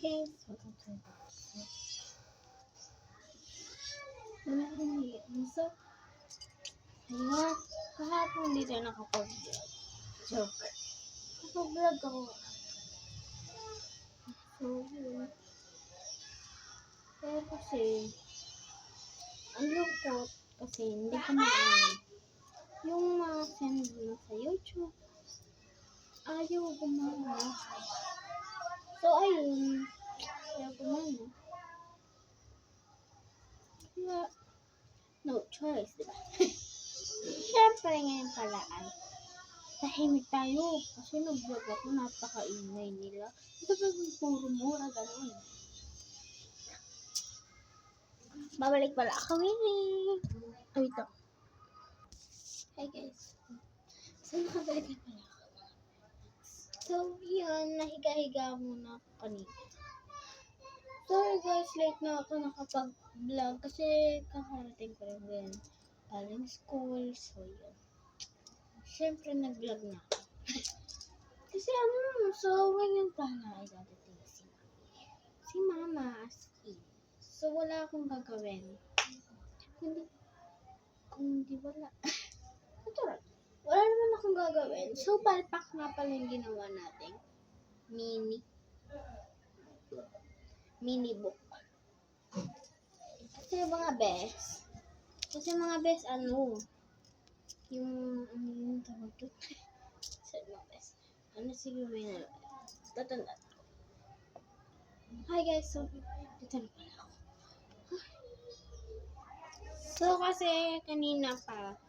guys, welcome to my vlog. So, ayun, kahapon hindi tayo nakapag-vlog. Joke. Nakapag-vlog ako. So, yun. Pero kasi, ang lungkot kasi hindi ko na yung mga send mo sa YouTube. Ayaw gumana. So, ayun. Ayaw gumana. Kaya, no choice, diba? Siyempre ngayon pala ay tahimik tayo kasi nag-vlog ako, napaka-ingay nila. Ito pa yung puro mura, gano'n. Babalik pala ako, Winnie. Oh, ito. Hi guys. So, nakabalik na pala ako. So, yun, nahiga-higa muna ako kanina. Sorry guys, late na ako nakapag-vlog kasi kakarating ko rin din galing school. So, yun. Siyempre, nag-vlog na ako. Kasi so ngayon pala ay dadating si Mama as in. So, wala akong gagawin. Hindi wala. Natural. Wala naman akong gagawin. So, palpak nga pala yung ginawa natin. Mini book. Kasi mga best, yung tawag doon. Sa mga best. Siguro may tatanda. Hi guys, so, dito na pala ako. So, kasi kanina pa,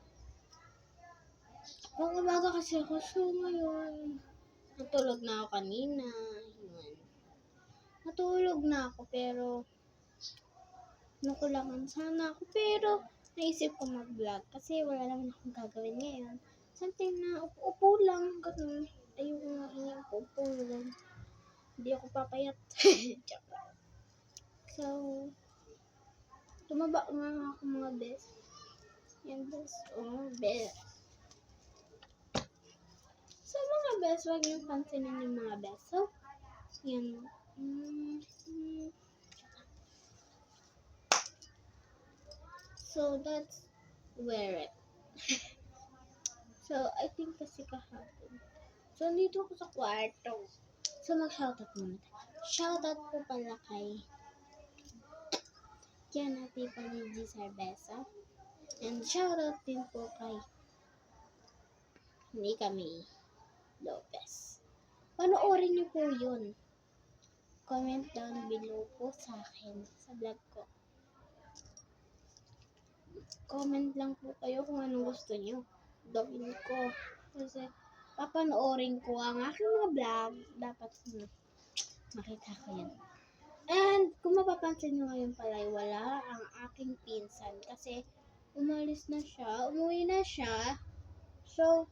umaga kasi ako. So, ngayon, natulog na ako kanina. Yun. Natulog na ako, pero, nakulangan sana ako. Pero, naisip ko mag-vlog kasi wala naman akong gagawin ngayon. Something na upo lang, ganun. Ayoko nga upo lang. Hindi ako papayat. So, tumaba nga ako mga best. Yan best. Oh, best. So, mga best, wag yung pansinin yung mga best. So, yan. So, that's wear it. So, I think kasi kahapon. So, nandito ako sa kwarto. So, mag-shoutout muna tayo. Shoutout po pala kay Kiana Tipaligi Sarbesa. And shoutout din po kay Nikami Lopez. Panoorin niyo po yun. Comment down below po sa akin, sa vlog ko. Comment lang po kayo kung anong gusto niyo. Gawin ko. Kasi papanoorin ko ang aking mga vlog. Dapat makita ko yan. And kung mapapansin nyo ngayon pala, wala ang aking pinsan. Kasi umuwi na siya. So,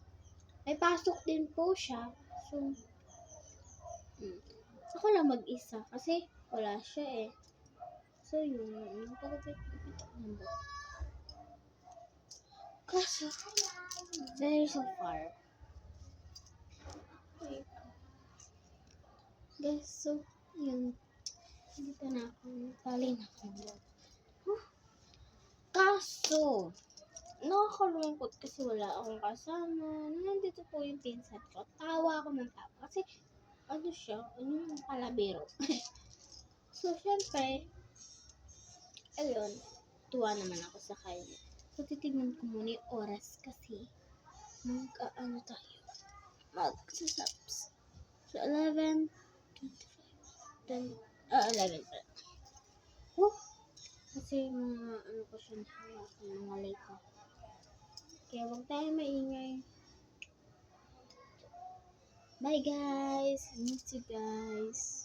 may pasok din po siya. So, ako lang mag-isa kasi wala siya eh. So, yun. Pagkapit-kapit ako ng buhok. Kaso, very so far. Wait. Guys, so, yun. Dito na ako. Tali na ako. Kaso, nakakalungkot kasi wala akong kasama. Nandito po yung pinsan ko. Tawa ako ng tawa. Kasi, yung palabiro. So, syempre, ayun, tuwa naman ako sa kanya. So, titignan ko muna yung oras kasi tayo. Mag-subs. So, 11:25. 11 pa. Kasi ko siya mga late na. Kaya huwag tayo maingay. Bye guys! I miss you guys.